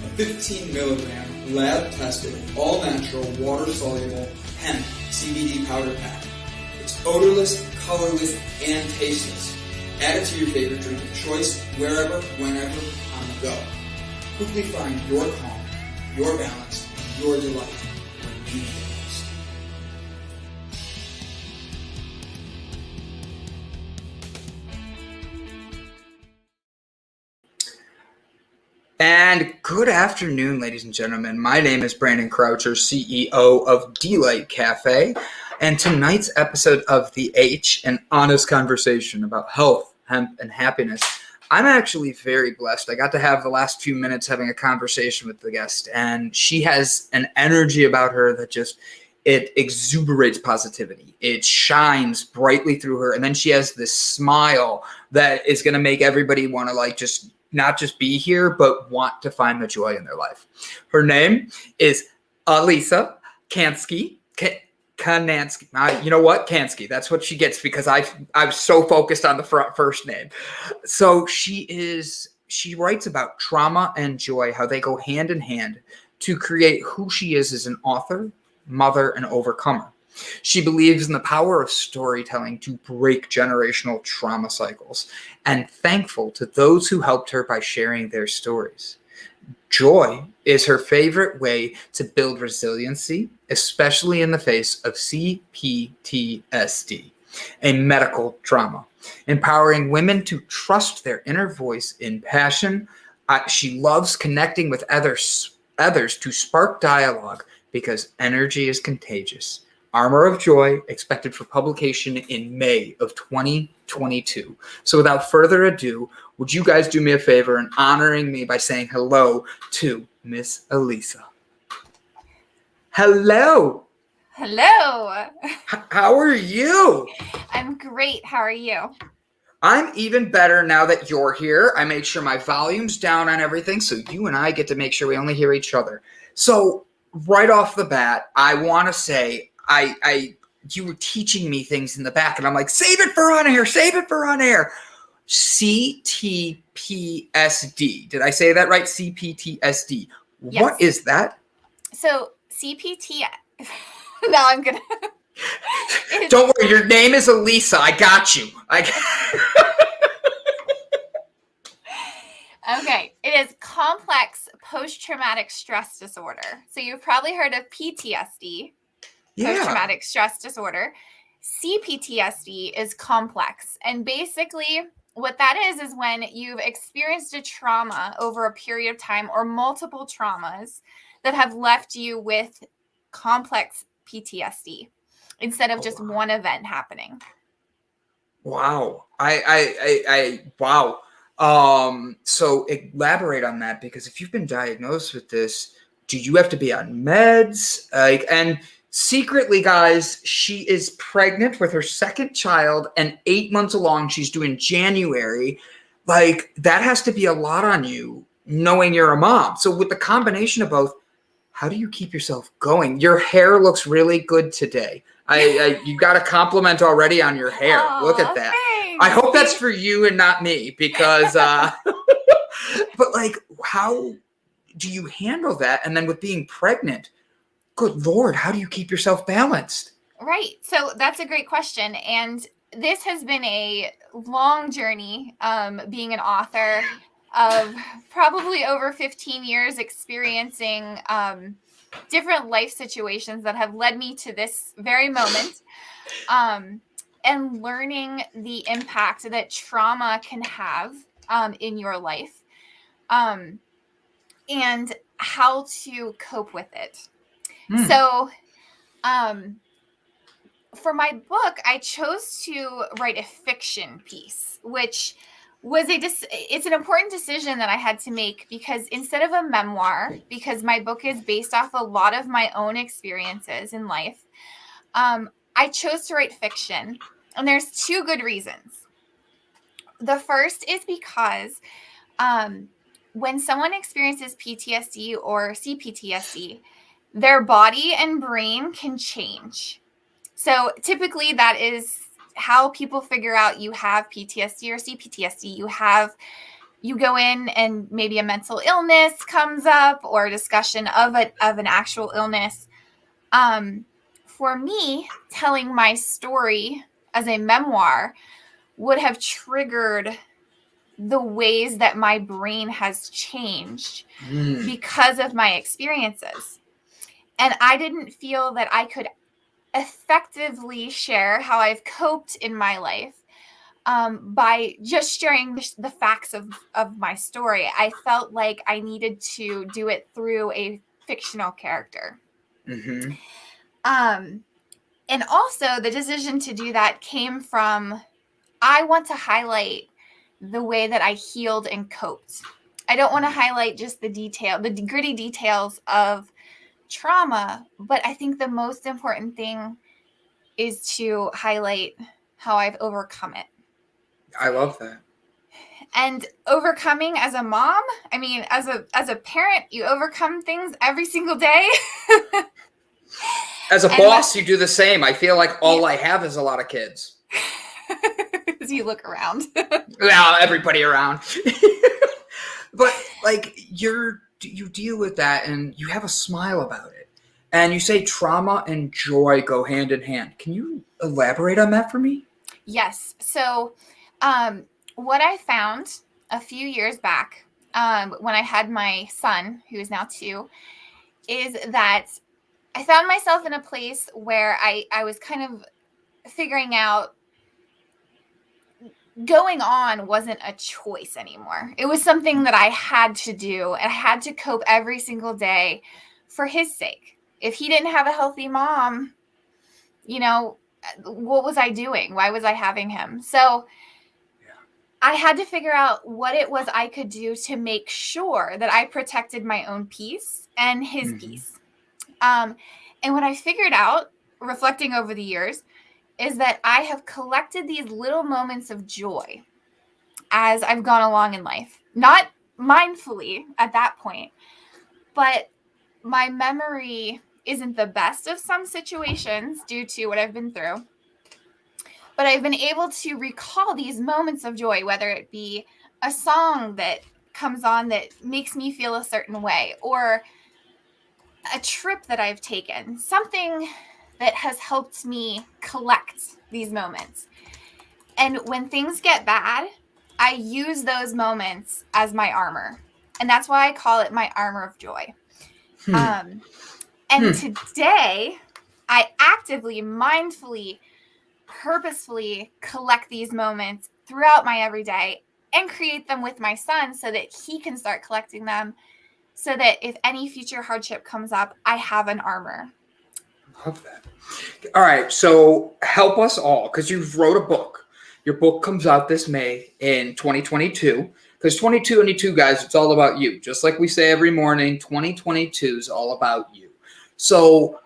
a 15 milligram lab-tested, all-natural, water-soluble hemp CBD powder pack. It's odorless, colorless, and tasteless. Add it to your favorite drink of choice, wherever, whenever, on the go. Quickly find your calm, your balance, and your delight when you need it most. And good afternoon, ladies and gentlemen. My name is Brandon Croucher, CEO of Delight Cafe, and tonight's episode of The H, an honest conversation about health, hemp, and happiness. I'm actually very blessed. I got to have the last few minutes having a conversation with the guest, and she has an energy about her that just, it exuberates positivity. It shines brightly through her, and then she has this smile that is going to make everybody want to just not just be here, but want to find the joy in their life. Her name is Aylesa Kanski. Kanski. You know what? Kanski. That's what she gets because I'm so focused on the first name. So she writes about trauma and joy, how they go hand in hand to create who she is as an author, mother, and overcomer. She believes in the power of storytelling to break generational trauma cycles, and thankful to those who helped her by sharing their stories. Joy is her favorite way to build resiliency, especially in the face of CPTSD, a medical trauma, empowering women to trust their inner voice in passion. She loves connecting with others to spark dialogue because energy is contagious. Armor of Joy, expected for publication in May of 2022. So without further ado, would you guys do me a favor in honoring me by saying hello to Miss Alisa? Hello. Hello. How are you? I'm great. How are you? I'm even better now that you're here. I made sure my volume's down on everything, so you and I get to make sure we only hear each other. So right off the bat, I want to say, you were teaching me things in the back, and I'm like, save it for on air. CPTSD. Did I say that right? CPTSD. Yes. What is that? So now I'm gonna. Don't worry. Your name is Alisa. I got you. Okay. It is complex post-traumatic stress disorder. So you've probably heard of PTSD. Post-traumatic stress disorder. CPTSD is complex. And basically what that is when you've experienced a trauma over a period of time or multiple traumas that have left you with complex PTSD instead of just one event happening. Wow. Wow. So elaborate on that, because if you've been diagnosed with this, do you have to be on meds? And secretly, guys, she is pregnant with her second child, and 8 months along, she's due in January. That has to be a lot on you, knowing you're a mom. So with the combination of both, how do you keep yourself going? Your hair looks really good today. You got a compliment already on your hair. Look at that. Thanks. I hope that's for you and not me, because, but how do you handle that? And then with being pregnant, good Lord, how do you keep yourself balanced? Right. So that's a great question. And this has been a long journey, being an author of probably over 15 years experiencing different life situations that have led me to this very moment, and learning the impact that trauma can have in your life, and how to cope with it. So for my book, I chose to write a fiction piece, which was it's an important decision that I had to make, because instead of a memoir, because my book is based off a lot of my own experiences in life, I chose to write fiction. And there's two good reasons. The first is because when someone experiences PTSD or CPTSD, their body and brain can change. So typically that is how people figure out you have PTSD or CPTSD. You have you go in and maybe a mental illness comes up or a discussion of an actual illness. For me, telling my story as a memoir would have triggered the ways that my brain has changed because of my experiences. And I didn't feel that I could effectively share how I've coped in my life by just sharing the facts of my story. I felt like I needed to do it through a fictional character. Mm-hmm. And also the decision to do that came from, I want to highlight the way that I healed and coped. I don't want to highlight just the gritty details of trauma, but I think the most important thing is to highlight how I've overcome it. I love that. And overcoming as a mom, I mean, as a parent, you overcome things every single day. As a boss, you do the same. I feel like all I have is a lot of kids. As you look around. Well, everybody around. But like you deal with that and you have a smile about it. And you say trauma and joy go hand in hand. Can you elaborate on that for me? Yes. So what I found a few years back when I had my son, who is now 2, is that I found myself in a place where I was kind of figuring out going on wasn't a choice anymore. It was something that I had to do. And I had to cope every single day for his sake. If he didn't have a healthy mom, what was I doing? Why was I having him? So I had to figure out what it was I could do to make sure that I protected my own peace and his peace. And what I figured out, reflecting over the years, is that I have collected these little moments of joy as I've gone along in life. Not mindfully at that point, but my memory isn't the best of some situations due to what I've been through. But I've been able to recall these moments of joy, whether it be a song that comes on that makes me feel a certain way, or a trip that I've taken, something that has helped me collect these moments. And when things get bad, I use those moments as my armor. And that's why I call it my armor of joy. Today, I actively, mindfully, purposefully collect these moments throughout my everyday and create them with my son so that he can start collecting them, so that if any future hardship comes up, I have an armor. Love that. All right, so help us all, because you wrote a book. Your book comes out this May in 2022. Because 2022, guys, it's all about you. Just like we say every morning, 2022 is all about you. So,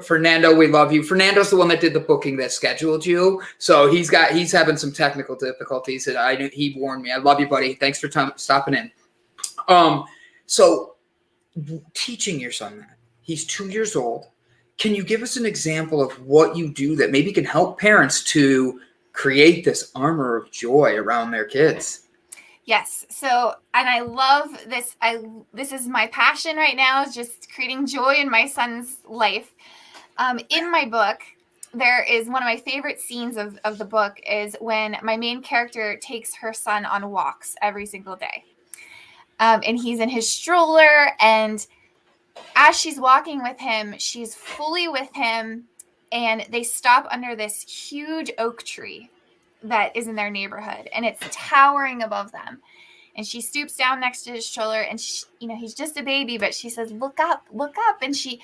Fernando, we love you. Fernando's the one that did the booking that scheduled you. So he's having some technical difficulties, and he warned me. I love you, buddy. Thanks for stopping in. So teaching your son that. He's 2 years old. Can you give us an example of what you do that maybe can help parents to create this armor of joy around their kids? Yes. So, and I love this. This is my passion right now, is just creating joy in my son's life. In my book, there is one of my favorite scenes of the book is when my main character takes her son on walks every single day. And he's in his stroller, and as she's walking with him, she's fully with him, and they stop under this huge oak tree that is in their neighborhood, and it's towering above them. And she stoops down next to his stroller, and he's just a baby, but she says, look up, and she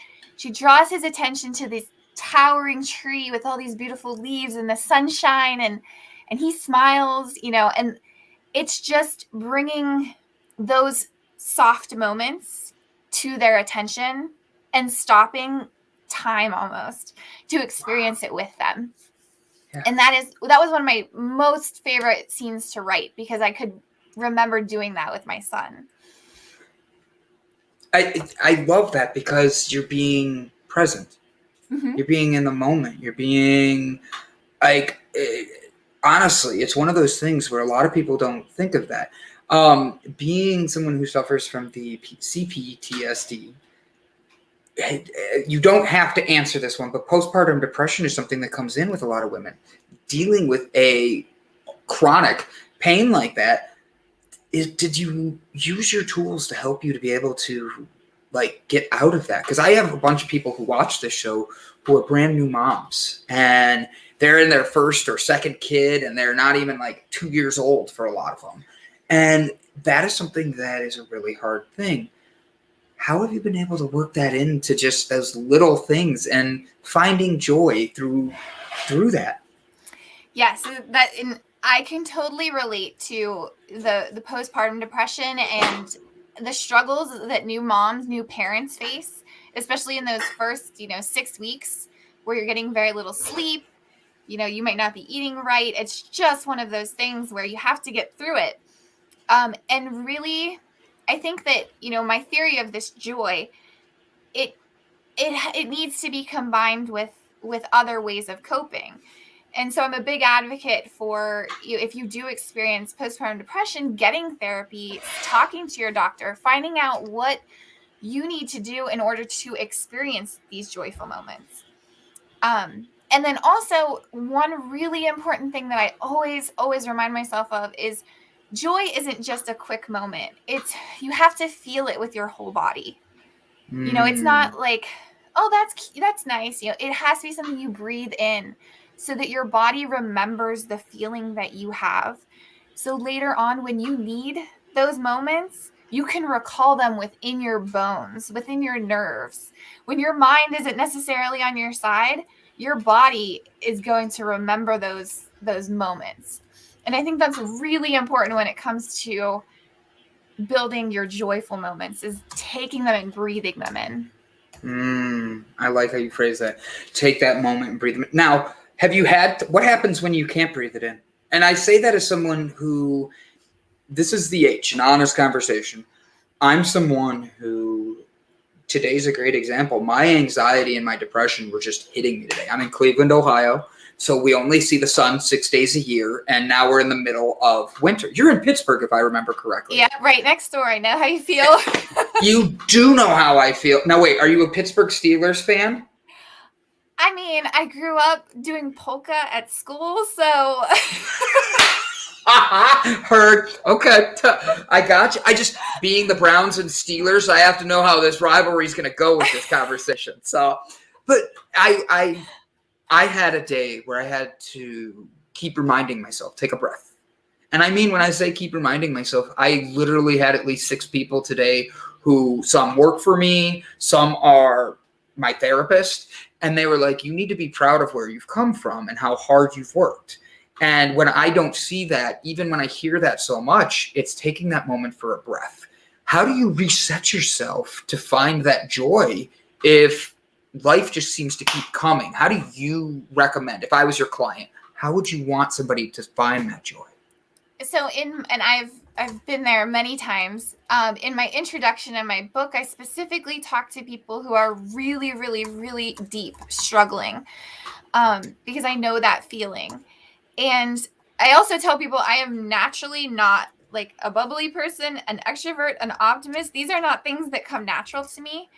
draws his attention to this towering tree with all these beautiful leaves and the sunshine, and he smiles, and it's just bringing those soft moments to their attention and stopping time almost to experience it with them. Yeah. And that was one of my most favorite scenes to write, because I could remember doing that with my son. I love that, because you're being present. Mm-hmm. You're being in the moment. You're being like, honestly, it's one of those things where a lot of people don't think of that. Being someone who suffers from the CPTSD, you don't have to answer this one, but postpartum depression is something that comes in with a lot of women. Dealing with a chronic pain like that, did you use your tools to help you to be able to like get out of that? Because I have a bunch of people who watch this show who are brand new moms, and they're in their first or second kid, and they're not even like 2 years old for a lot of them. And that is something that is a really hard thing. How have you been able to work that into just those little things and finding joy through that? Yes, and I can totally relate to the postpartum depression and the struggles that new moms, new parents face, especially in those first, 6 weeks where you're getting very little sleep. You might not be eating right. It's just one of those things where you have to get through it. And really, I think that, my theory of this joy, it needs to be combined with other ways of coping. And so I'm a big advocate for you, if you do experience postpartum depression, getting therapy, talking to your doctor, finding out what you need to do in order to experience these joyful moments. And then also, one really important thing that I always remind myself of is joy isn't just a quick moment. You have to feel it with your whole body. It's not like, oh, that's nice. It has to be something you breathe in so that your body remembers the feeling that you have. So later on, when you need those moments, you can recall them within your bones, within your nerves. When your mind isn't necessarily on your side, your body is going to remember those moments. And I think that's really important when it comes to building your joyful moments, is taking them and breathing them in. I like how you phrase that. Take that moment and breathe them in. Now, what happens when you can't breathe it in? And I say that as someone who, this is the H, an honest conversation. I'm someone who, today's a great example. My anxiety and my depression were just hitting me today. I'm in Cleveland, Ohio. So we only see the sun 6 days a year, and now we're in the middle of winter. You're in Pittsburgh, if I remember correctly. Yeah, right next door. I know how you feel. You do know how I feel. Now, wait, are you a Pittsburgh Steelers fan? I mean, I grew up doing polka at school, so... Heard. Okay. I got you. Being the Browns and Steelers, I have to know how this rivalry is going to go with this conversation. So, but I had a day where I had to keep reminding myself, take a breath. And I mean, when I say keep reminding myself, I literally had at least 6 people today who, some work for me, some are my therapist, and they were like, you need to be proud of where you've come from and how hard you've worked. And when I don't see that, even when I hear that so much, it's taking that moment for a breath. How do you reset yourself to find that joy if life just seems to keep coming? How do you recommend, if I was your client, how would you want somebody to find that joy? So I've been there many times. In my introduction in my book, I specifically talk to people who are really, really, really deep struggling, because I know that feeling. And I also tell people I am naturally not like a bubbly person, an extrovert, an optimist. These are not things that come natural to me.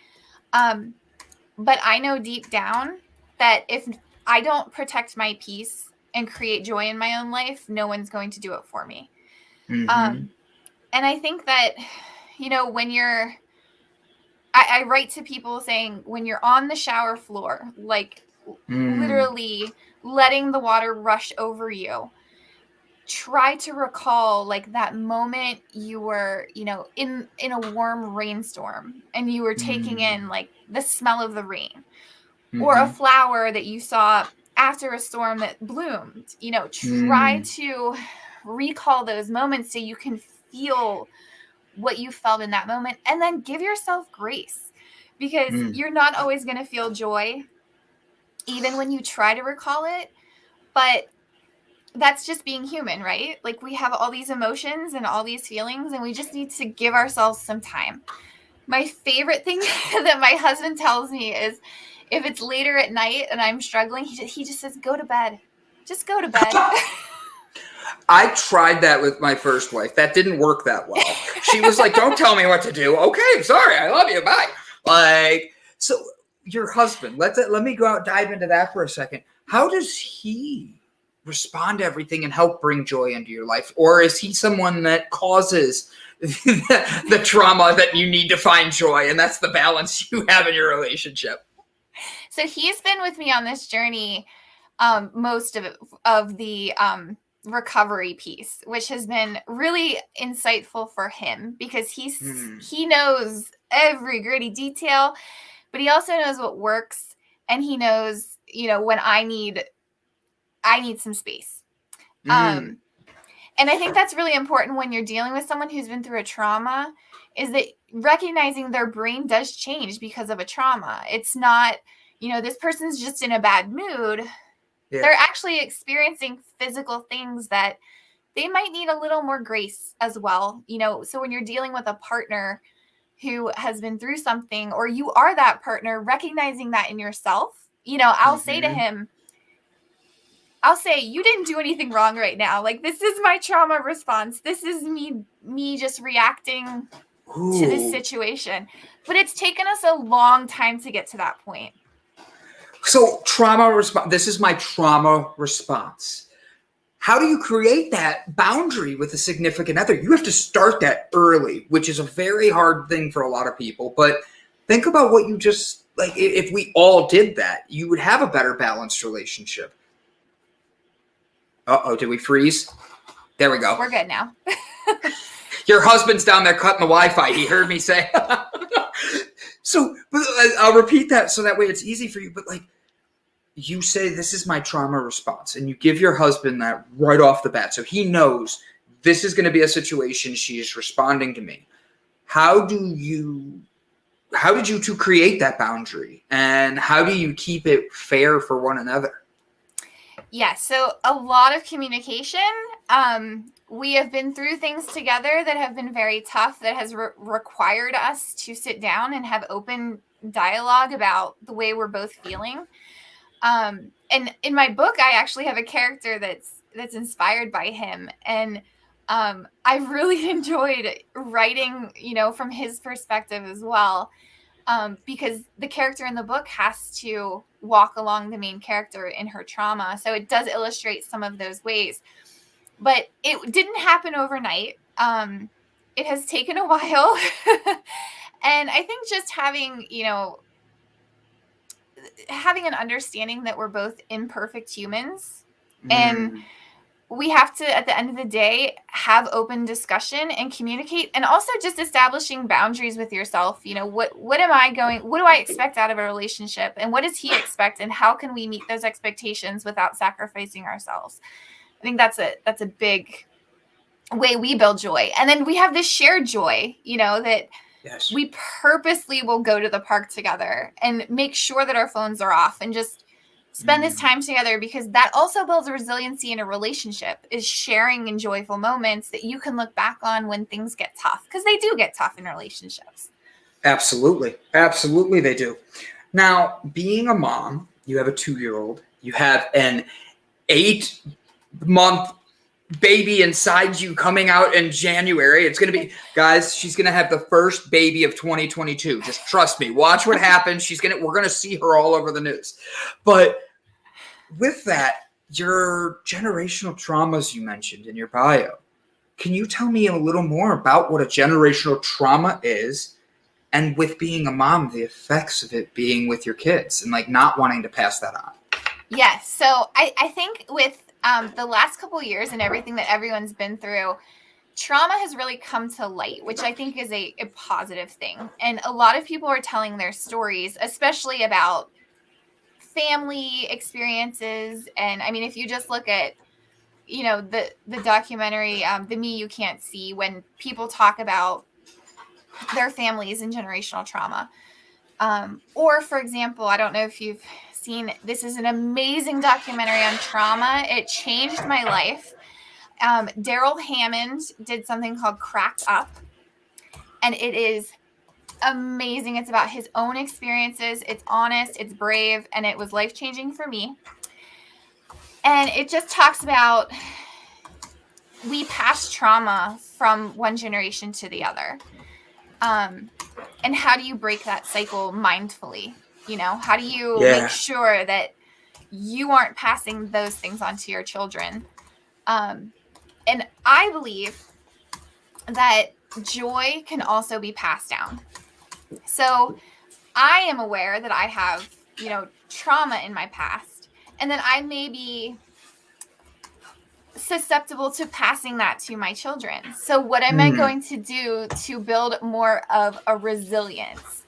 But I know deep down that if I don't protect my peace and create joy in my own life, no one's going to do it for me. And I think that, when I write to people saying, when you're on the shower floor, like literally letting the water rush over you, try to recall like that moment you were, in a warm rainstorm and you were taking in like the smell of the rain, or a flower that you saw after a storm that bloomed. Try to recall those moments so you can feel what you felt in that moment, and then give yourself grace, because you're not always going to feel joy even when you try to recall it. But that's just being human, right? Like, we have all these emotions and all these feelings, and we just need to give ourselves some time. My favorite thing that my husband tells me is, if it's later at night and I'm struggling, he just says, go to bed. Just go to bed. I tried that with my first wife. That didn't work that well. She was like, don't tell me what to do. Okay, I'm sorry. I love you. Bye. Like, so your husband, let me go out, dive into that for a second. How does he respond to everything and help bring joy into your life? Or is he someone that causes the trauma that you need to find joy, and that's the balance you have in your relationship? So he's been with me on this journey most of the recovery piece, which has been really insightful for him because he knows every gritty detail, but he also knows what works, and he knows, when I need some space. And I think that's really important when you're dealing with someone who's been through a trauma, is that recognizing their brain does change because of a trauma. It's not, this person's just in a bad mood. Yeah. They're actually experiencing physical things that they might need a little more grace as well. So when you're dealing with a partner who has been through something, or you are that partner, recognizing that in yourself, I'll say to him, you didn't do anything wrong right now. Like, this is my trauma response. This is me just reacting to this situation. But it's taken us a long time to get to that point. So trauma response, this is my trauma response. How do you create that boundary with a significant other? You have to start that early, which is a very hard thing for a lot of people. But think about what you just, like, if we all did that, you would have a better balanced relationship. Uh-oh, did we freeze? There we go. We're good now. Your husband's down there cutting the Wi-Fi. He heard me say. So, but I'll repeat that so that way it's easy for you. But like, you say, this is my trauma response, and you give your husband that right off the bat. So he knows this is going to be a situation she is responding to me. How did you two create that boundary, and how do you keep it fair for one another? Yeah, so a lot of communication. We have been through things together that have been very tough, that has required us to sit down and have open dialogue about the way we're both feeling. And in my book, I actually have a character that's inspired by him. And I've really enjoyed writing, from his perspective as well. Because the character in the book has to walk along the main character in her trauma. So it does illustrate some of those ways. But it didn't happen overnight. It has taken a while. And I think just having an understanding that we're both imperfect humans, and we have to, at the end of the day, have open discussion and communicate, and also just establishing boundaries with yourself. What do I expect out of a relationship, and what does he expect, and how can we meet those expectations without sacrificing ourselves? I think that's a big way we build joy. And then we have this shared joy, that yes, we purposely will go to the park together and make sure that our phones are off and just spend this time together, because that also builds resiliency in a relationship, is sharing in joyful moments that you can look back on when things get tough, because they do get tough in relationships. Absolutely. Absolutely they do. Now, being a mom, you have a 2-year-old, you have an 8-month baby inside you coming out in January. It's going to be, guys, she's going to have the first baby of 2022. Just trust me. Watch what happens. We're going to see her all over the news. But with that, your generational traumas you mentioned in your bio, can you tell me a little more about what a generational trauma is, and with being a mom, the effects of it being with your kids and like not wanting to pass that on? Yes. So I think with the last couple of years and everything that everyone's been through, trauma has really come to light, which I think is a positive thing. And a lot of people are telling their stories, especially about family experiences. And I mean, if you just look at, the documentary, The Me You Can't See, when people talk about their families and generational trauma. Or, for example, I don't know if you've seen, this is an amazing documentary on trauma. It changed my life. Daryl Hammond did something called Cracked Up, and it is amazing. It's about his own experiences. It's honest, it's brave, and it was life-changing for me. And it just talks about we pass trauma from one generation to the other. And how do you break that cycle mindfully? How do you make sure that you aren't passing those things on to your children? And I believe that joy can also be passed down. So I am aware that I have, trauma in my past, and that I may be susceptible to passing that to my children. So what am I going to do to build more of a resilience?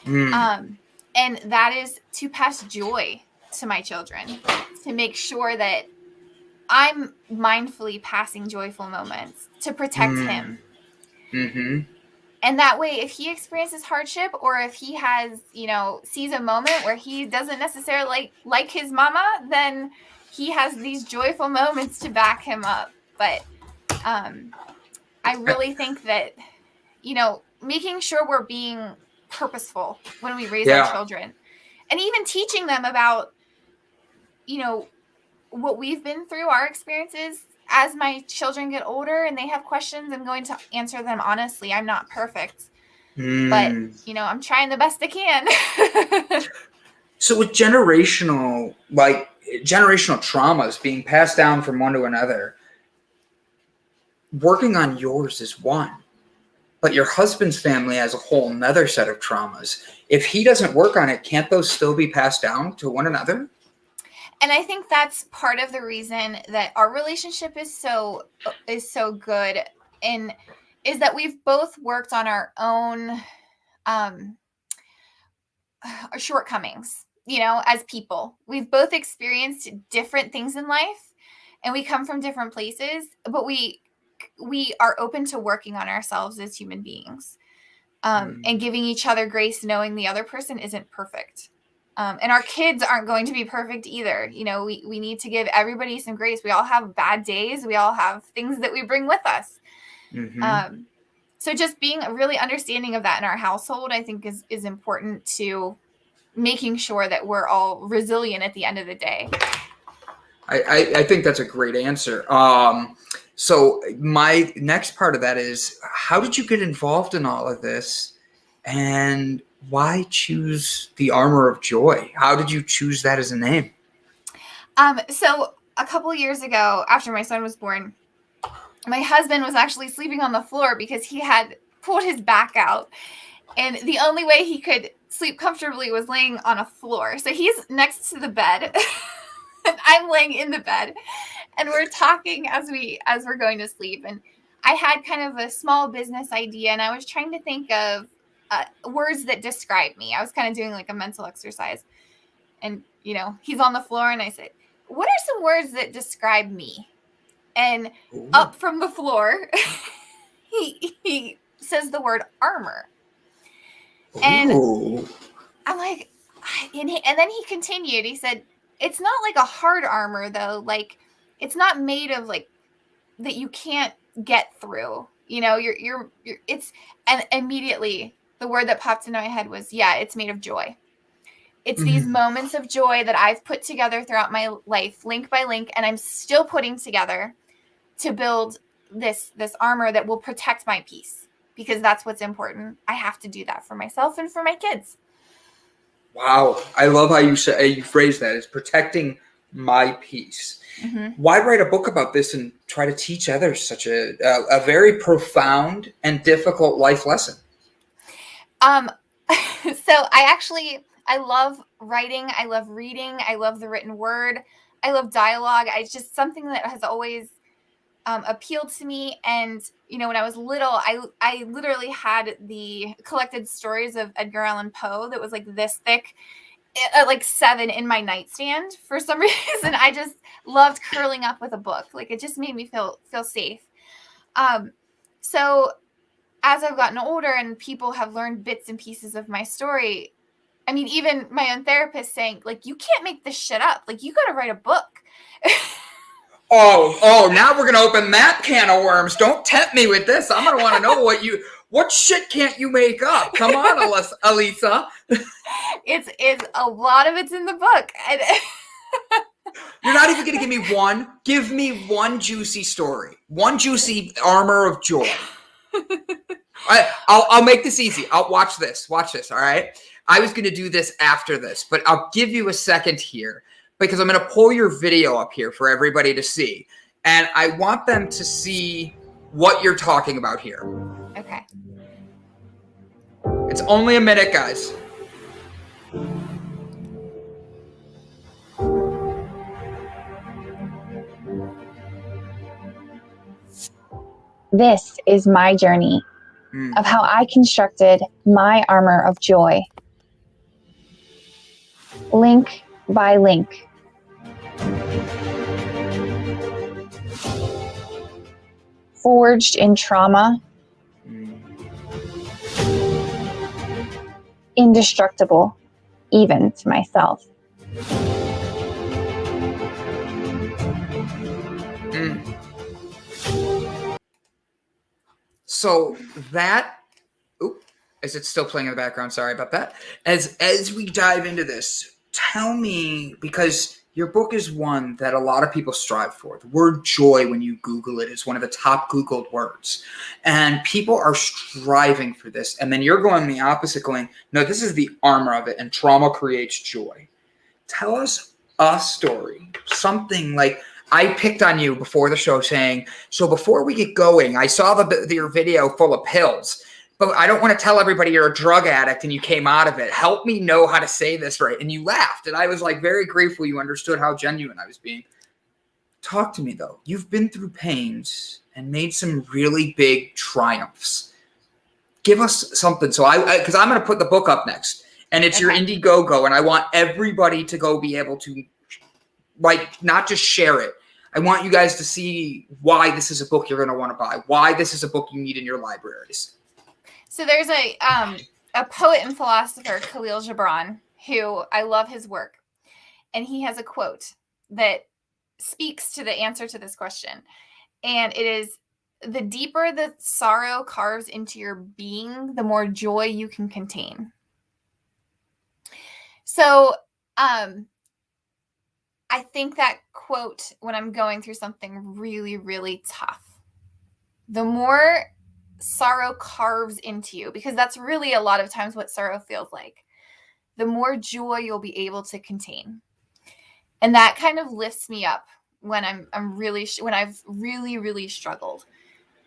And that is to pass joy to my children, to make sure that I'm mindfully passing joyful moments to protect him. Mm-hmm. And that way, if he experiences hardship, or if he has, sees a moment where he doesn't necessarily like his mama, then he has these joyful moments to back him up. But I really think that, making sure we're being purposeful when we raise our children, and even teaching them about, what we've been through, our experiences as my children get older and they have questions, I'm going to answer them honestly. I'm not perfect, but, I'm trying the best I can. So with generational traumas being passed down from one to another, working on yours is one, but your husband's family has a whole nother set of traumas. If he doesn't work on it, can't those still be passed down to one another? And I think that's part of the reason that our relationship is so good, and is that we've both worked on our own shortcomings, as people. We've both experienced different things in life, and we come from different places, but we are open to working on ourselves as human beings, and giving each other grace, knowing the other person isn't perfect. And our kids aren't going to be perfect either. We need to give everybody some grace. We all have bad days. We all have things that we bring with us. So just being really understanding of that in our household, I think is important to making sure that we're all resilient at the end of the day. I think that's a great answer. So my next part of that is, how did you get involved in all of this, and why choose the Armor of Joy? How did you choose that as a name? So a couple years ago, after my son was born, my husband was actually sleeping on the floor because he had pulled his back out, and the only way he could sleep comfortably was laying on a floor. So he's next to the bed and I'm laying in the bed, and we're talking as we're going to sleep. And I had kind of a small business idea, and I was trying to think of words that describe me. I was kind of doing like a mental exercise, and he's on the floor, and I said, what are some words that describe me? And up from the floor, he says the word armor. And I'm like, and then he continued, he said, it's not like a hard armor though. Like, it's not made of like that you can't get through, you're and immediately the word that popped into my head was, it's made of joy. It's these moments of joy that I've put together throughout my life, link by link, and I'm still putting together to build this armor that will protect my peace, because that's what's important. I have to do that for myself and for my kids. Wow. I love how you phrase that. It's protecting my peace. Why write a book about this and try to teach others such a very profound and difficult life lesson? So I love writing. I love reading. I love the written word. I love dialogue. It's just something that has always appealed to me. And, when I was little, I literally had the collected stories of Edgar Allan Poe that was like this thick, like 7 in my nightstand. For some reason, I just loved curling up with a book. Like, it just made me feel safe. So as I've gotten older and people have learned bits and pieces of my story, I mean, even my own therapist saying, like, you can't make this shit up. Like, you got to write a book. Oh, now we're going to open that can of worms. Don't tempt me with this. I'm going to want to know what shit can't you make up? Come on, Alisa. It's a lot of it's in the book. You're not even going to give me one. Give me one juicy story. One juicy armor of joy. I'll make this easy. I'll watch this. Watch this, all right? I was going to do this after this, but I'll give you a second here because I'm going to pull your video up here for everybody to see. And I want them to see what you're talking about here. Okay. It's only a minute, guys. This is my journey of how I constructed my armor of joy. Link by link. Forged in trauma. Indestructible, even to myself. So that, is it still playing in the background? Sorry about that. As we dive into this, tell me, because your book is one that a lot of people strive for. The word joy, when you Google it, is one of the top Googled words. And people are striving for this. And then you're going the opposite, going, no, this is the armor of it, and trauma creates joy. Tell us a story, something like, I picked on you before the show saying, so before we get going, I saw your video full of pills, but I don't want to tell everybody you're a drug addict and you came out of it. Help me know how to say this right. And you laughed. And I was like very grateful you understood how genuine I was being. Talk to me though. You've been through pains and made some really big triumphs. Give us something. So because I'm going to put the book up next and it's your Indiegogo and I want everybody to go be able to not just share it. I want you guys to see why this is a book you're going to want to buy, why this is a book you need in your libraries. So there's a poet and philosopher, Khalil Gibran, who I love his work. And he has a quote that speaks to the answer to this question. And it is, the deeper the sorrow carves into your being, the more joy you can contain. So, I think that quote when I'm going through something really, really tough, the more sorrow carves into you, because that's really a lot of times what sorrow feels like, the more joy you'll be able to contain. And that kind of lifts me up when when I've really, really struggled.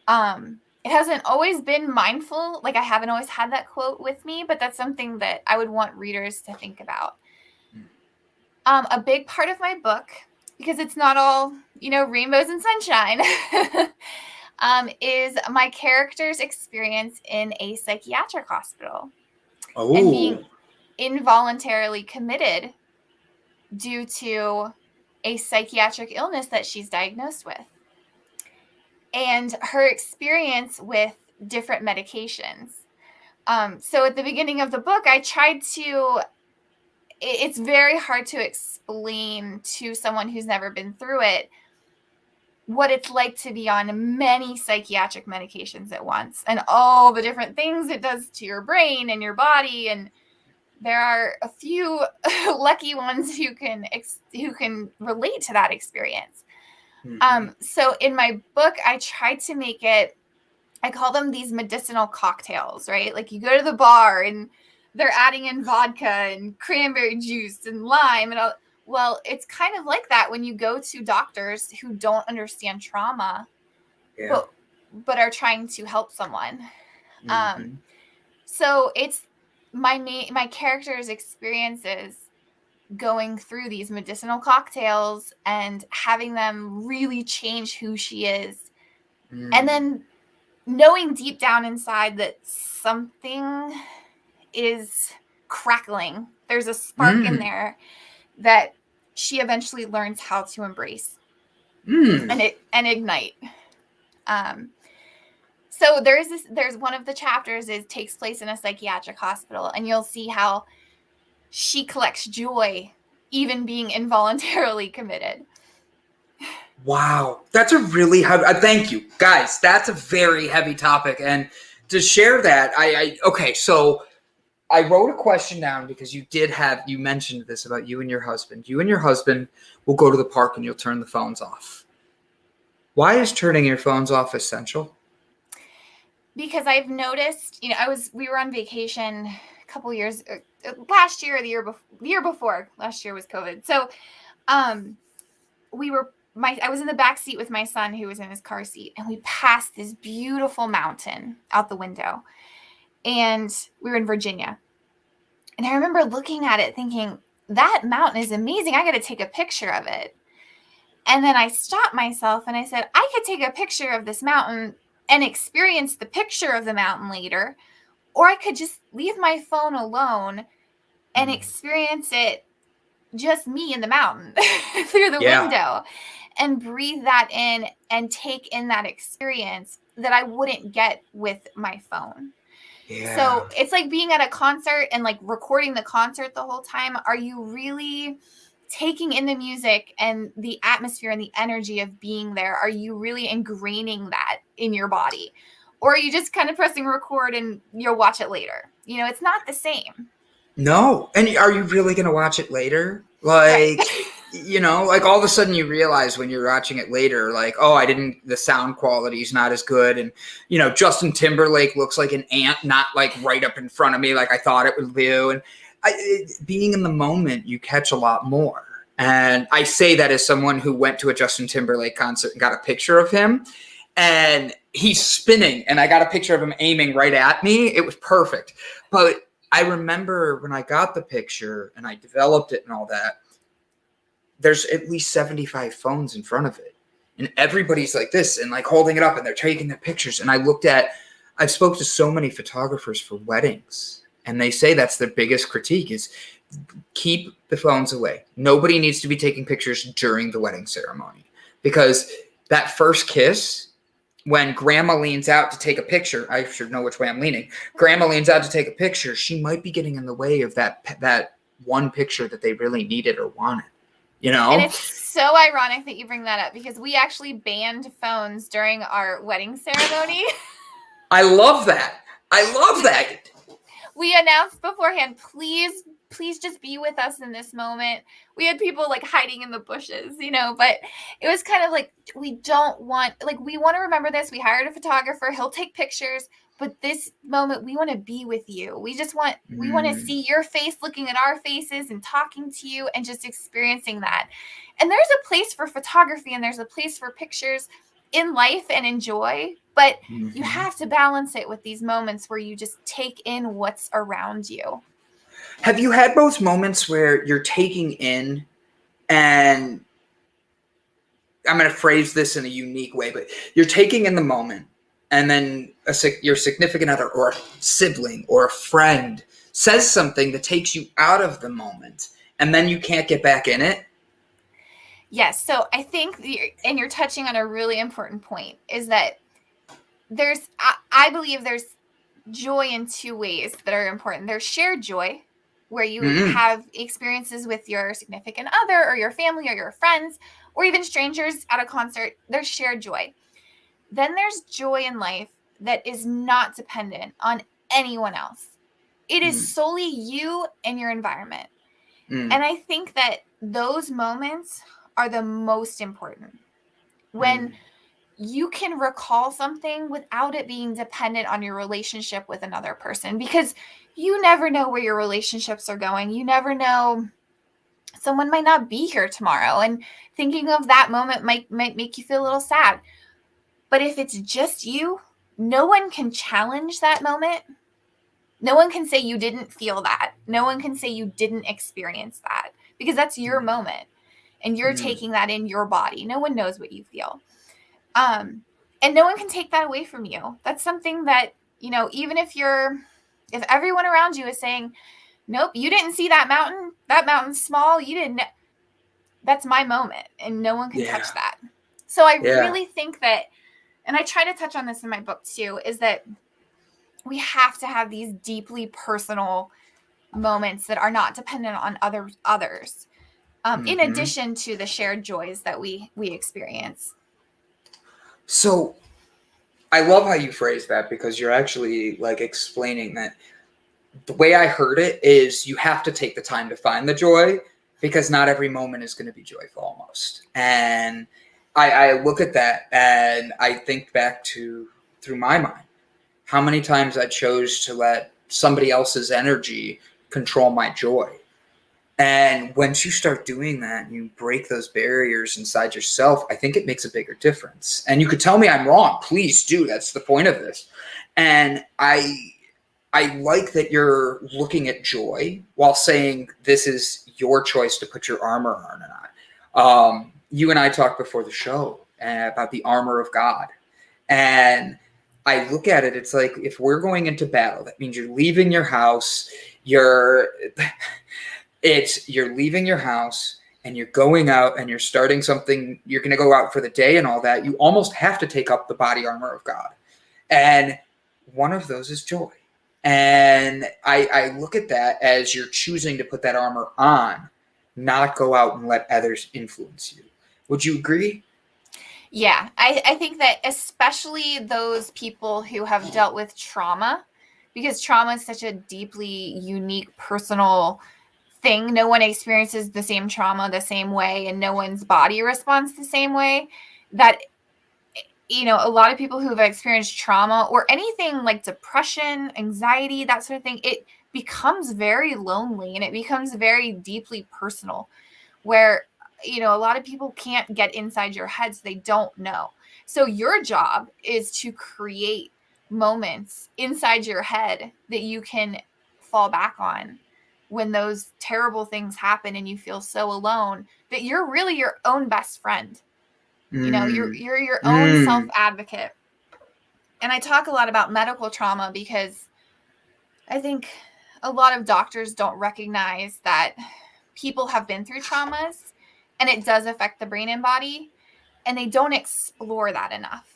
It hasn't always been mindful. Like I haven't always had that quote with me, but that's something that I would want readers to think about. A big part of my book, because it's not all, rainbows and sunshine, is my character's experience in a psychiatric hospital. And being involuntarily committed due to a psychiatric illness that she's diagnosed with. And her experience with different medications. So at the beginning of the book, I tried to... It's very hard to explain to someone who's never been through it what it's like to be on many psychiatric medications at once and all the different things it does to your brain and your body. And there are a few lucky ones who can relate to that experience. Mm-hmm. So in my book, I tried to make it, I call them these medicinal cocktails, right? Like you go to the bar and they're adding in vodka and cranberry juice and lime. And well, it's kind of like that when you go to doctors who don't understand trauma, but are trying to help someone. Mm-hmm. So it's my character's experiences going through these medicinal cocktails and having them really change who she is. Mm. And then knowing deep down inside that something is crackling. There's a spark in there that she eventually learns how to embrace and ignite. So there's one of the chapters takes place in a psychiatric hospital, and you'll see how she collects joy even being involuntarily committed. Wow. That's a really heavy, thank you guys. That's a very heavy topic. And to share that, okay, so I wrote a question down because you mentioned this about you and your husband. You and your husband will go to the park and you'll turn the phones off. Why is turning your phones off essential? Because I've noticed, we were on vacation a couple years, last year, or the year before. Last year was COVID. So, I was in the back seat with my son who was in his car seat, and we passed this beautiful mountain out the window, and we were in Virginia. And I remember looking at it thinking, that mountain is amazing. I got to take a picture of it. And then I stopped myself and I said, I could take a picture of this mountain and experience the picture of the mountain later, or I could just leave my phone alone and experience it, just me in the mountain through the window, and breathe that in and take in that experience that I wouldn't get with my phone. Yeah. So it's like being at a concert and like recording the concert the whole time. Are you really taking in the music and the atmosphere and the energy of being there? Are you really ingraining that in your body? Or are you just kind of pressing record and you'll watch it later? It's not the same. No. And are you really going to watch it later? Like, like all of a sudden you realize when you're watching it later, like, the sound quality is not as good. And, Justin Timberlake looks like an ant, not like right up in front of me like I thought it would do. And being in the moment, you catch a lot more. And I say that as someone who went to a Justin Timberlake concert and got a picture of him, and he's spinning, and I got a picture of him aiming right at me. It was perfect. But I remember when I got the picture and I developed it and all that, there's at least 75 phones in front of it. And everybody's like this and like holding it up and they're taking their pictures. And I've spoke to so many photographers for weddings, and they say that's their biggest critique is keep the phones away. Nobody needs to be taking pictures during the wedding ceremony, because that first kiss, when grandma leans out to take a picture, I should know which way I'm leaning. Grandma leans out to take a picture. She might be getting in the way of that one picture that they really needed or wanted, And it's so ironic that you bring that up, because we actually banned phones during our wedding ceremony. I love that. We announced beforehand, please just be with us in this moment. We had people like hiding in the bushes, but it was kind of like, we want to remember this. We hired a photographer. He'll take pictures, but this moment we want to be with you. We want to see your face looking at our faces and talking to you and just experiencing that. And there's a place for photography and there's a place for pictures in life and in joy, but you have to balance it with these moments where you just take in what's around you. Have you had those moments where you're taking in, and I'm going to phrase this in a unique way, but you're taking in the moment, and then your significant other or a sibling or a friend says something that takes you out of the moment, and then you can't get back in it? Yes. So I think, and you're touching on a really important point, is that I believe there's joy in two ways that are important. There's shared joy, where you have experiences with your significant other or your family or your friends or even strangers at a concert. There's shared joy. Then there's joy in life that is not dependent on anyone else. It is solely you and your environment. And I think that those moments are the most important. When you can recall something without it being dependent on your relationship with another person, because you never know where your relationships are going. You never know. Someone might not be here tomorrow, and thinking of that moment might make you feel a little sad. But if it's just you, no one can challenge that moment. No one can say you didn't feel that. No one can say you didn't experience that, because that's your moment and you're taking that in your body. No one knows what you feel. And no one can take that away from you. That's something that, even if everyone around you is saying, nope, you didn't see that mountain's small, you didn't, that's my moment and no one can touch that. So I really think that, and I try to touch on this in my book too, is that we have to have these deeply personal moments that are not dependent on others, in addition to the shared joys that we experience. So I love how you phrase that, because you're actually like explaining that the way I heard it is you have to take the time to find the joy, because not every moment is going to be joyful almost. And I look at that and I think back to, through my mind, how many times I chose to let somebody else's energy control my joy. And once you start doing that, you break those barriers inside yourself, I think it makes a bigger difference. And you could tell me I'm wrong. Please do. That's the point of this. And I like that you're looking at joy while saying this is your choice to put your armor on or not. You and I talked before the show about the armor of God. And I look at it, it's like, if we're going into battle, that means you're leaving your house, you're leaving your house and you're going out and you're starting something, you're going to go out for the day and all that. You almost have to take up the body armor of God. And one of those is joy. And I look at that as you're choosing to put that armor on, not go out and let others influence you. Would you agree? Yeah, I think that especially those people who have dealt with trauma, because trauma is such a deeply unique, personal thing. No one experiences the same trauma the same way, and no one's body responds the same way. That, a lot of people who have experienced trauma or anything like depression, anxiety, that sort of thing, it becomes very lonely and it becomes very deeply personal, where a lot of people can't get inside your head, so they don't know. So your job is to create moments inside your head that you can fall back on when those terrible things happen and you feel so alone, that you're really your own best friend. You're your own self-advocate. And I talk a lot about medical trauma because I think a lot of doctors don't recognize that people have been through traumas and it does affect the brain and body, and they don't explore that enough.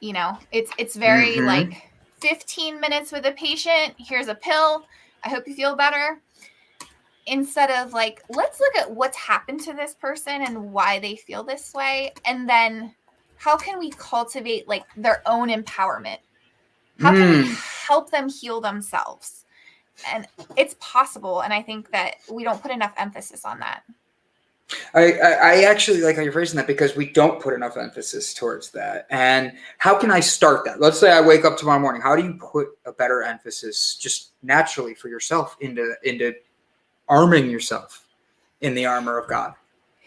It's very like 15 minutes with a patient. Here's a pill. I hope you feel better. Instead of like, let's look at what's happened to this person and why they feel this way. And then how can we cultivate like their own empowerment? How can we help them heal themselves? And it's possible. And I think that we don't put enough emphasis on that. I actually like how you're phrasing that, because we don't put enough emphasis towards that. And how can I start that? Let's say I wake up tomorrow morning. How do you put a better emphasis just naturally for yourself into arming yourself in the armor of God?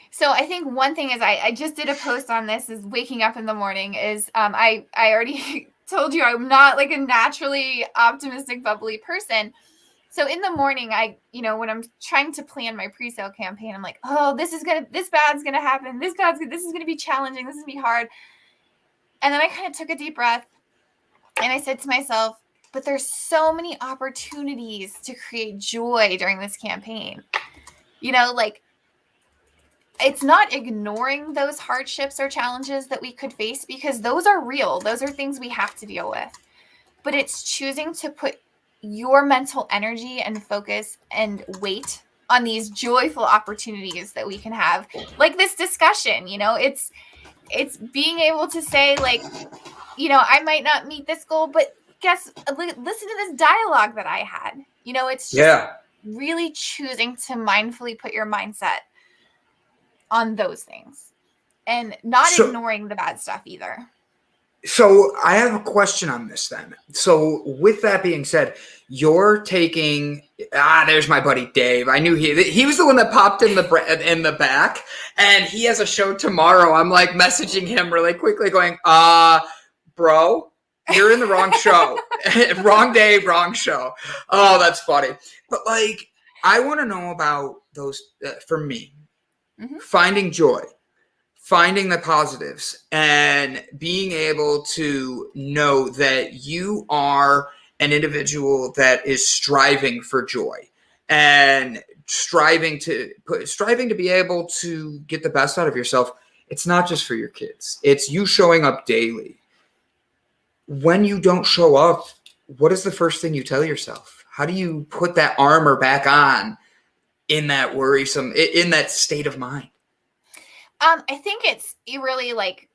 So I think one thing is I just did a post on this, is waking up in the morning is I already told you I'm not like a naturally optimistic, bubbly person. So in the morning, when I'm trying to plan my pre-sale campaign, I'm like, oh, this bad's going to happen. This is going to be challenging. This is going to be hard. And then I kind of took a deep breath and I said to myself, but there's so many opportunities to create joy during this campaign. Like, it's not ignoring those hardships or challenges that we could face, because those are real. Those are things we have to deal with. But it's choosing to put your mental energy and focus and weight on these joyful opportunities that we can have, like this discussion. It's being able to say, like, I might not meet this goal, but listen to this dialogue that I had. It's just really choosing to mindfully put your mindset on those things and not ignoring the bad stuff either. So I have a question on this then. So with that being said, you're taking, there's my buddy Dave. I knew he was the one that popped in the back, and he has a show tomorrow. I'm like messaging him really quickly going, bro, you're in the wrong show. Wrong day, wrong show. Oh, that's funny. But like, I want to know about those, for me, finding joy, finding the positives, and being able to know that you are an individual that is striving for joy and striving to be able to get the best out of yourself. It's not just for your kids. It's you showing up daily. When you don't show up, what is the first thing you tell yourself? How do you put that armor back on in that in that state of mind? I think it's really like,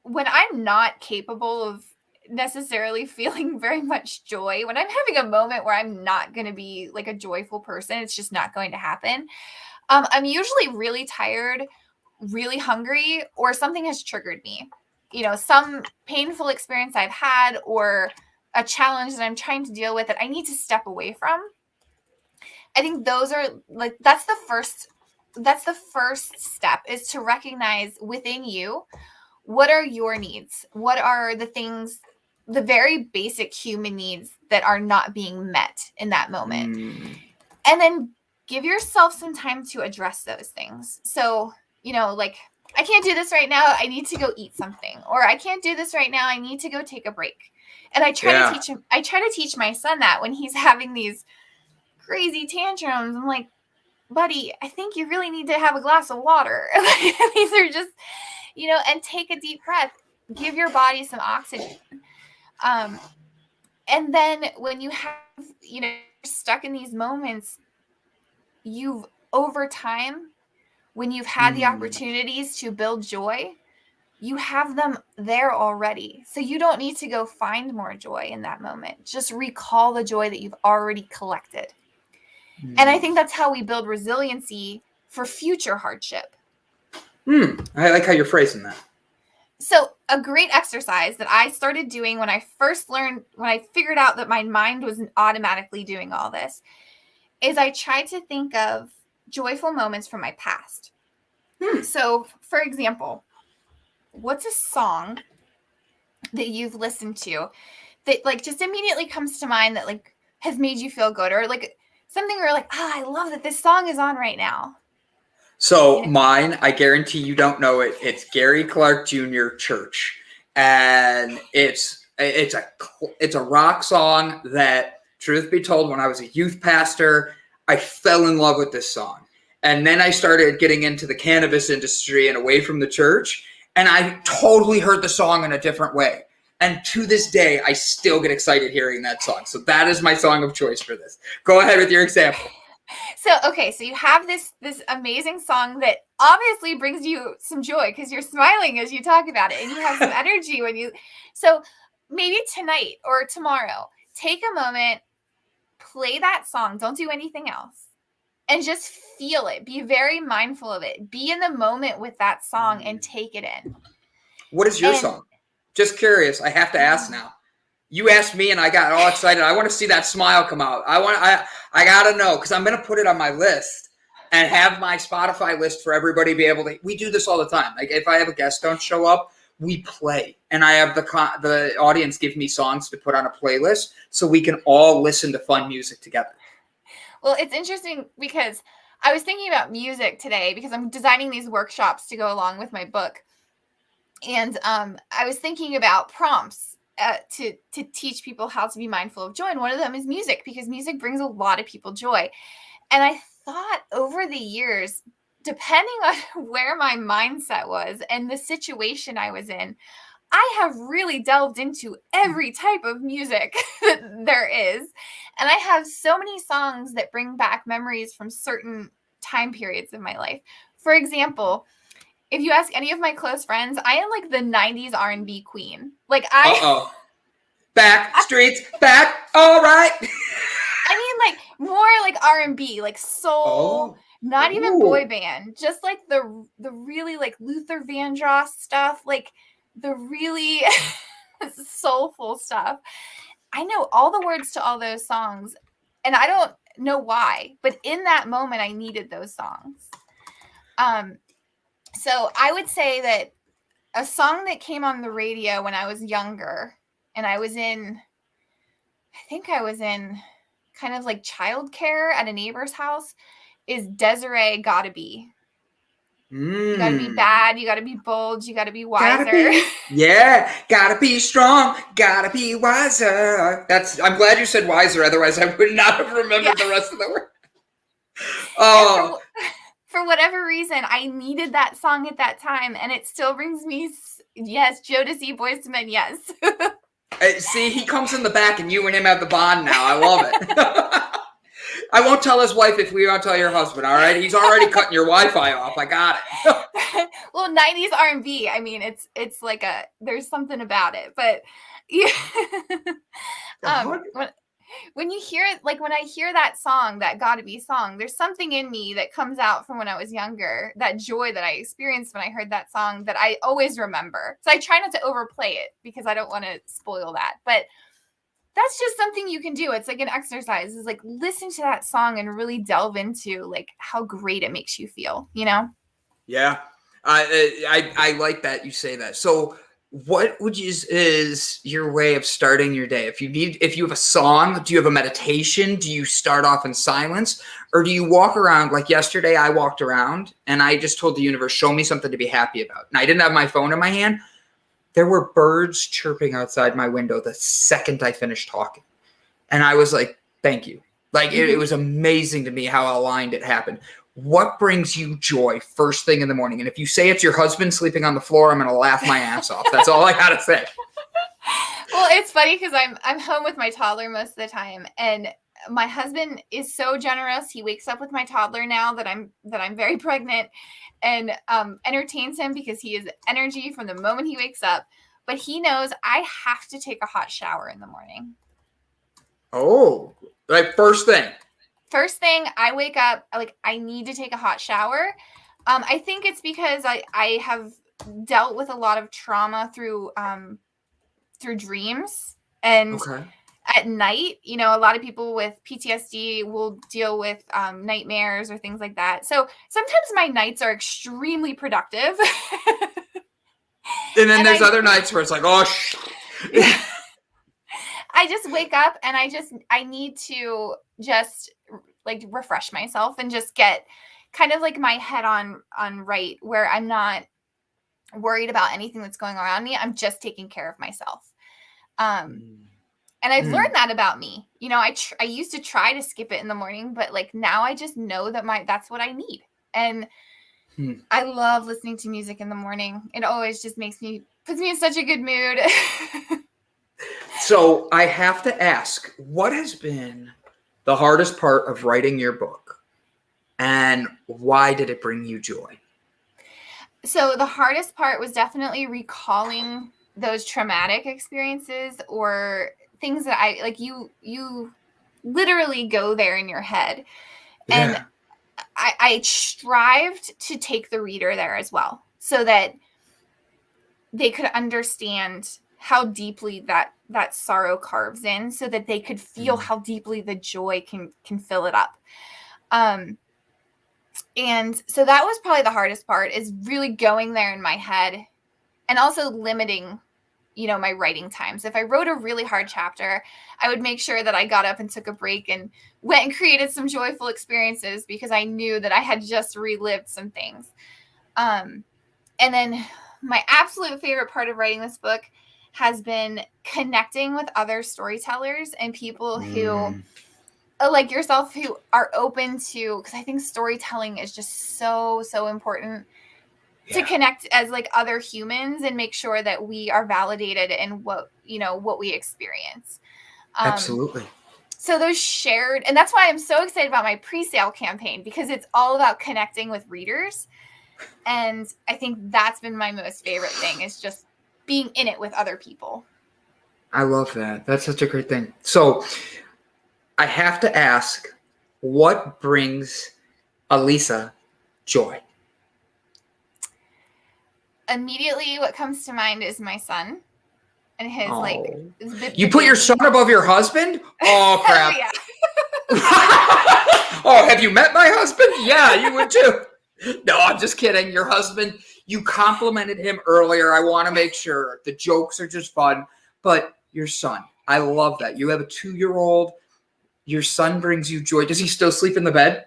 when I'm not capable of necessarily feeling very much joy, when I'm having a moment where I'm not going to be like a joyful person, it's just not going to happen. I'm usually really tired, really hungry, or something has triggered me. Some painful experience I've had or a challenge that I'm trying to deal with that I need to step away from. I think those are like, that's the first step, is to recognize within you, what are your needs? What are the things, the very basic human needs that are not being met in that moment? And then give yourself some time to address those things. So, like, I can't do this right now, I need to go eat something. Or I can't do this right now, I need to go take a break. And I try to teach my son that when he's having these crazy tantrums. I'm like, buddy, I think you really need to have a glass of water. These are just, and take a deep breath, give your body some oxygen. And then when you have, stuck in these moments, over time, when you've had the opportunities to build joy, you have them there already. So you don't need to go find more joy in that moment. Just recall the joy that you've already collected. And I think that's how we build resiliency for future hardship. I like how you're phrasing that. So a great exercise that I started doing when I figured out that my mind wasn't automatically doing all this, is I tried to think of joyful moments from my past. So, for example, what's a song that you've listened to that like just immediately comes to mind that like has made you feel good, or like something where like, I love that this song is on right now? So mine, I guarantee you don't know it. It's Gary Clark Jr. Church, and it's a rock song that, truth be told, when I was a youth pastor, I fell in love with this song. And then I started getting into the cannabis industry and away from the church, and I totally heard the song in a different way. And to this day, I still get excited hearing that song. So that is my song of choice for this. Go ahead with your example. So you have this amazing song that obviously brings you some joy because you're smiling as you talk about it, and you have some energy so maybe tonight or tomorrow, take a moment, play that song, don't do anything else, and just feel it. Be very mindful of it. Be in the moment with that song and take it in. What is your song? Just curious. I have to ask now. You asked me and I got all excited. I want to see that smile come out. I got to know, because I'm going to put it on my list and have my Spotify list for everybody to be able to. We do this all the time. Like if I have a guest don't show up, we play. And I have the audience give me songs to put on a playlist so we can all listen to fun music together. Well, it's interesting because I was thinking about music today because I'm designing these workshops to go along with my book. And I was thinking about prompts to teach people how to be mindful of joy. And one of them is music, because music brings a lot of people joy. And I thought over the years, depending on where my mindset was and the situation I was in, I have really delved into every type of music that there is. And I have so many songs that bring back memories from certain time periods of my life. For example, if you ask any of my close friends, I am like the 90s R&B queen. Like back streets back. All right. I mean, like more like R&B, like soul, not even boy band, just like the really like Luther Vandross stuff, like the really soulful stuff. I know all the words to all those songs, and I don't know why, but in that moment, I needed those songs. So I would say that a song that came on the radio when I was younger, and I think I was in kind of like childcare at a neighbor's house, is Desiree Gotta Be. You gotta be bad, you gotta be bold, you gotta be wiser. Gotta be strong, gotta be wiser. I'm glad you said wiser, otherwise I would not have remembered the rest of the word. For whatever reason, I needed that song at that time, and it still brings me, yes, Jodeci, Boyz II Men, yes. See, he comes in the back, and you and him have the bond now. I love it. I won't tell his wife if we won't tell your husband, all right? He's already cutting your Wi-Fi off. I got it. Well, 90s R&B, I mean, it's like there's something about it. But Yeah. The hug? When you hear it, like when I hear that song, that Gotta Be song, there's something in me that comes out from when I was younger, that joy that I experienced when I heard that song that I always remember. So I try not to overplay it because I don't want to spoil that. But that's just something you can do. It's like an exercise. Is like listen to that song and really delve into like how great it makes you feel, you know? Yeah. I like that you say that. So what would you is your way of starting your day? If you have a song, do you have a meditation? Do you start off in silence? Or do you walk around like yesterday? I walked around and I just told the universe, show me something to be happy about. And I didn't have my phone in my hand. There were birds chirping outside my window the second I finished talking. And I was like, thank you. Like it was amazing to me how aligned it happened. What brings you joy first thing in the morning? And if you say it's your husband sleeping on the floor, I'm going to laugh my ass off. That's all I got to say. Well, it's funny because I'm home with my toddler most of the time, and my husband is so generous. He wakes up with my toddler now that I'm very pregnant, and entertains him because he is energy from the moment he wakes up. But he knows I have to take a hot shower in the morning. Oh, like first thing. First thing, I wake up, like I need to take a hot shower. I think it's because I have dealt with a lot of trauma through dreams, and at night, you know, a lot of people with PTSD will deal with nightmares or things like that. So sometimes my nights are extremely productive. And then there's other nights where it's like, oh, I just wake up and I need to just like refresh myself and just get kind of like my head on right, where I'm not worried about anything that's going around me. I'm just taking care of myself. And I've learned that about me. You know, I used to try to skip it in the morning, but like now I just know that that's what I need. And I love listening to music in the morning. It always just puts me in such a good mood. So I have to ask, what has been the hardest part of writing your book, and why did it bring you joy? So the hardest part was definitely recalling those traumatic experiences or things that I like. You literally go there in your head, and I strived to take the reader there as well, so that they could understand how deeply that sorrow carves in, so that they could feel how deeply the joy can fill it up. And so that was probably the hardest part, is really going there in my head, and also limiting, you know, my writing times. If I wrote a really hard chapter, I would make sure that I got up and took a break and went and created some joyful experiences, because I knew that I had just relived some things. And then my absolute favorite part of writing this book has been connecting with other storytellers and people who, like yourself, who are open to, because I think storytelling is just so important to connect as like other humans and make sure that we are validated in what we experience. Absolutely. So those shared, and that's why I'm so excited about my pre-sale campaign, because it's all about connecting with readers. And I think that's been my most favorite thing, is just being in it with other people. I love that. That's such a great thing. So I have to ask, what brings Alisa joy? Immediately what comes to mind is my son and his You put your son above your husband? Oh crap. Yeah. Oh, have you met my husband? Yeah, you would too. No, I'm just kidding. Your husband, you complimented him earlier. I want to make sure. The jokes are just fun. But your son, I love that. You have a 2-year-old. Your son brings you joy. Does he still sleep in the bed?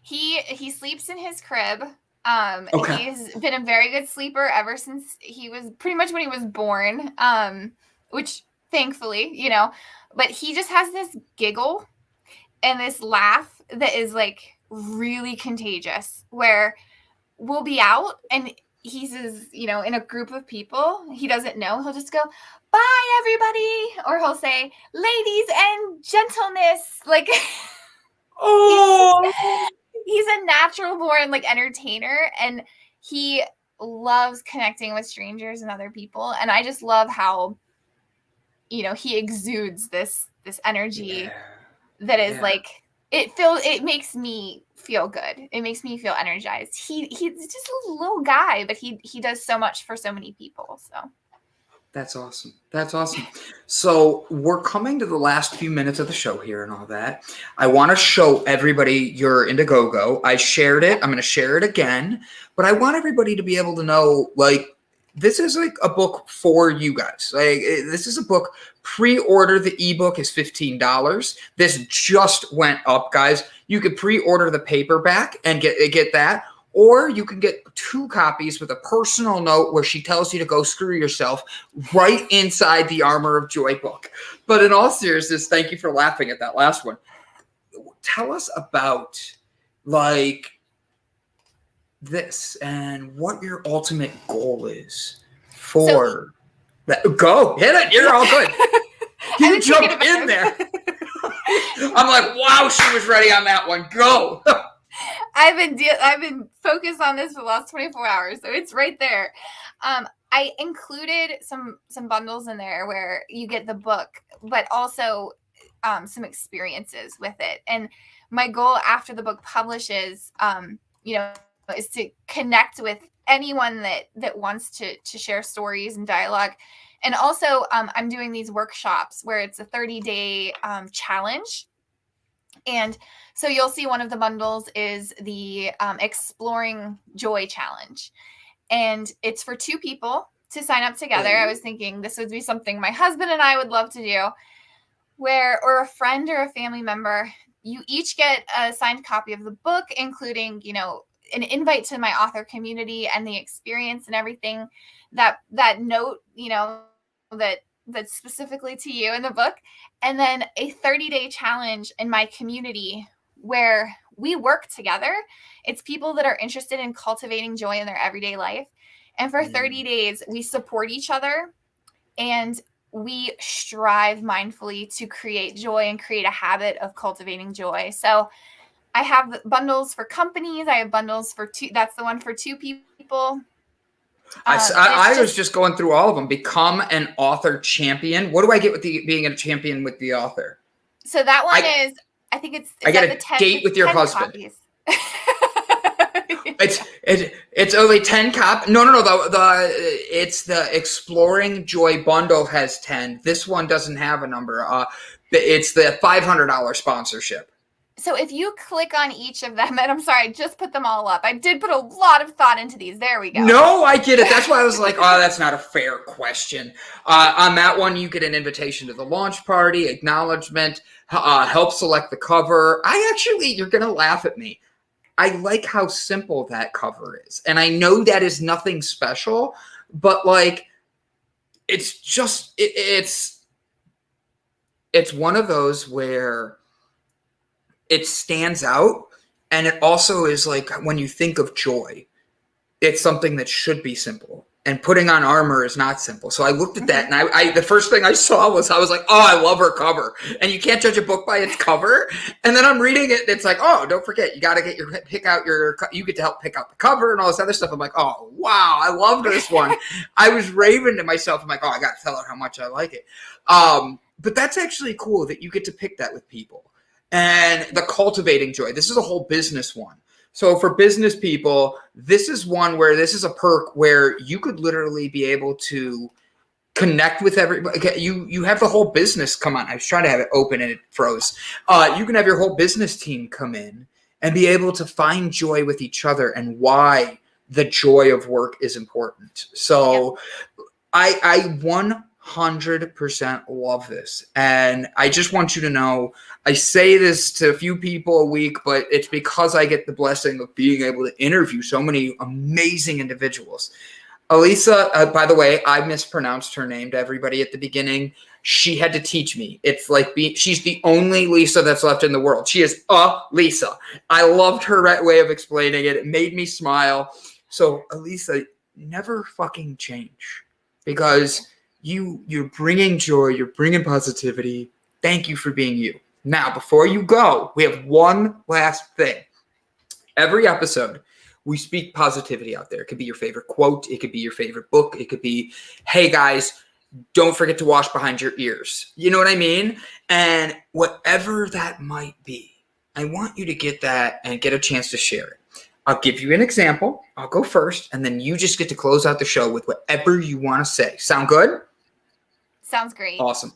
He sleeps in his crib. Okay. He's been a very good sleeper ever since he was pretty much when he was born, which thankfully, you know, but he just has this giggle and this laugh that is like really contagious, where we'll be out and he says, you know, in a group of people he doesn't know, he'll just go, bye everybody, or he'll say, ladies and gentleness, like he's a natural born like entertainer, and he loves connecting with strangers and other people. And I just love how he exudes this energy Yeah. that is Yeah. like, it makes me feel good. It makes me feel energized. He's just a little guy, but he does so much for so many people. So That's awesome. That's awesome. So we're coming to the last few minutes of the show here and all that. I want to show everybody your Indiegogo. I shared it. I'm going to share it again, but I want everybody to be able to know, like, this is like a book for you guys. Like, this is a book. Pre-order the ebook is $15. This just went up, guys. You could pre-order the paperback and get that. Or you can get 2 copies with a personal note where she tells you to go screw yourself right inside the Armor of Joy book. But in all seriousness, thank you for laughing at that last one. Tell us about, like, this and what your ultimate goal is for that. Go, hit it. You're all good. You jump in there. I'm like, wow, she was ready on that one. Go. I've been focused on this for the last 24 hours, so it's right there. I included some bundles in there where you get the book, but also some experiences with it. And my goal after the book publishes, is to connect with anyone that wants to share stories and dialogue. And also, I'm doing these workshops where it's a 30-day challenge. And so you'll see one of the bundles is the Exploring Joy Challenge. And it's for 2 people to sign up together. I was thinking this would be something my husband and I would love to do, or a friend or a family member. You each get a signed copy of the book, including, an invite to my author community and the experience and everything, that note, that's specifically to you in the book. And then a 30-day challenge in my community where we work together. It's people that are interested in cultivating joy in their everyday life. And for 30 days, we support each other and we strive mindfully to create joy and create a habit of cultivating joy. So I have bundles for companies. I have bundles for 2. That's the one for 2 people. I was just going through all of them. Become an author champion. What do I get with being a champion with the author? So that one is, I think it's I get a date with your husband. It's only 10 copies. No. It's the Exploring Joy bundle has 10. This one doesn't have a number. It's the $500 sponsorship. So if you click on each of them, and I'm sorry, I just put them all up. I did put a lot of thought into these. There we go. No, I get it. That's why I was like, oh, that's not a fair question. On that one, you get an invitation to the launch party, acknowledgement, help select the cover. You're going to laugh at me. I like how simple that cover is. And I know that is nothing special, but like, it's just, it's one of those where it stands out, and it also is like, when you think of joy, it's something that should be simple, and putting on armor is not simple. So I looked at that, and I the first thing I saw was, I was like, oh, I love her cover. And you can't judge a book by its cover. And then I'm reading it, and it's like, oh, don't forget, you got to get you get to help pick out the cover and all this other stuff. I'm like, oh, wow, I love this one. I was raving to myself. I'm like, oh, I got to tell her how much I like it. But that's actually cool that you get to pick that with people. And the cultivating joy, this is a whole business one. So for business people, this is one where this is a perk where you could literally be able to connect with everybody. You have the whole business come on. I was trying to have it open and it froze. You can have your whole business team come in and be able to find joy with each other and why the joy of work is important. So I 100% love this. And I just want you to know, I say this to a few people a week, but it's because I get the blessing of being able to interview so many amazing individuals. Alisa, by the way, I mispronounced her name to everybody at the beginning. She had to teach me. It's like she's the only Lisa that's left in the world. She is a Lisa. I loved her way of explaining it. It made me smile. So Alisa, never fucking change, because you're bringing joy. You're bringing positivity. Thank you for being you. Now, before you go, we have one last thing. Every episode, we speak positivity out there. It could be your favorite quote. It could be your favorite book. It could be, hey, guys, don't forget to wash behind your ears. You know what I mean? And whatever that might be, I want you to get that and get a chance to share it. I'll give you an example. I'll go first, and then you just get to close out the show with whatever you want to say. Sound good? Sounds great. Awesome.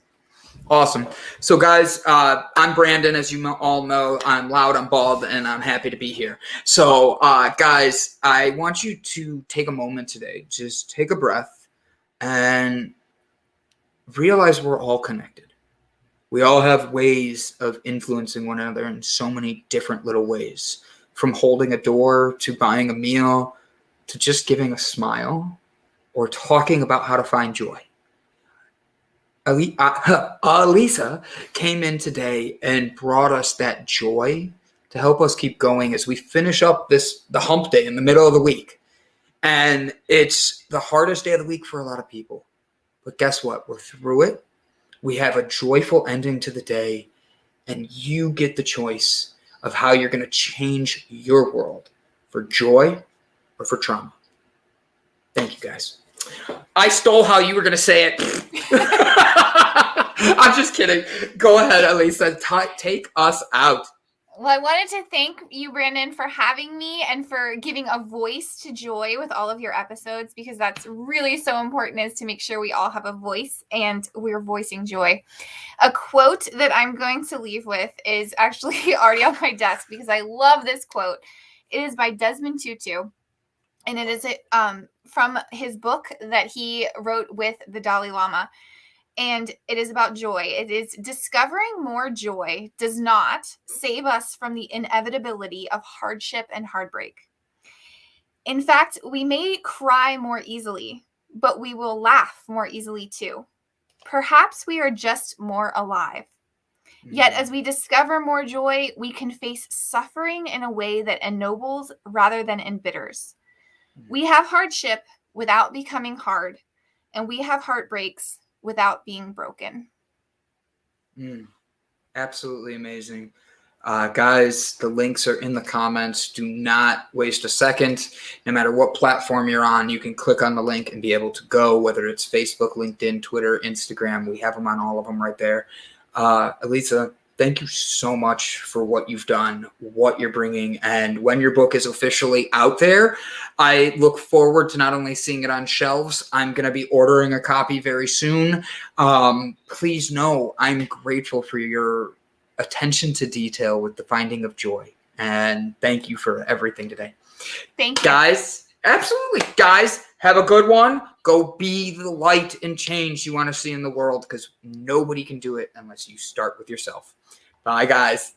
So, guys, I'm Brandon. As you all know, I'm loud, I'm bald, and I'm happy to be here. So, guys, I want you to take a moment today. Just take a breath and realize we're all connected. We all have ways of influencing one another in so many different little ways. From holding a door to buying a meal to just giving a smile or talking about how to find joy. Alisa came in today and brought us that joy to help us keep going as we finish up the hump day in the middle of the week. And it's the hardest day of the week for a lot of people. But guess what? We're through it. We have a joyful ending to the day, and you get the choice of how you're going to change your world for joy or for trauma. Thank you, guys. I stole how you were going to say it. I'm just kidding. Go ahead, Alisa. Take us out. Well, I wanted to thank you, Brandon, for having me and for giving a voice to joy with all of your episodes, because that's really so important, is to make sure we all have a voice and we're voicing joy. A quote that I'm going to leave with is actually already on my desk because I love this quote. It is by Desmond Tutu, and it is from his book that he wrote with the Dalai Lama. And it is about joy. It is discovering more joy does not save us from the inevitability of hardship and heartbreak. In fact, we may cry more easily, but we will laugh more easily too. Perhaps we are just more alive. Yet as we discover more joy, we can face suffering in a way that ennobles rather than embitters. We have hardship without becoming hard, and we have heartbreaks without being broken. Absolutely amazing. Guys, the links are in the comments. Do not waste a second. No matter what platform you're on, you can click on the link and be able to go, whether it's Facebook, LinkedIn, Twitter, Instagram. We have them on all of them right there. Alisa, thank you so much for what you've done, what you're bringing. And when your book is officially out there, I look forward to not only seeing it on shelves, I'm going to be ordering a copy very soon. Please know I'm grateful for your attention to detail with the finding of joy. And thank you for everything today. Thank you. Guys, absolutely. Guys, have a good one. Go be the light and change you want to see in the world, because nobody can do it unless you start with yourself. Bye, guys.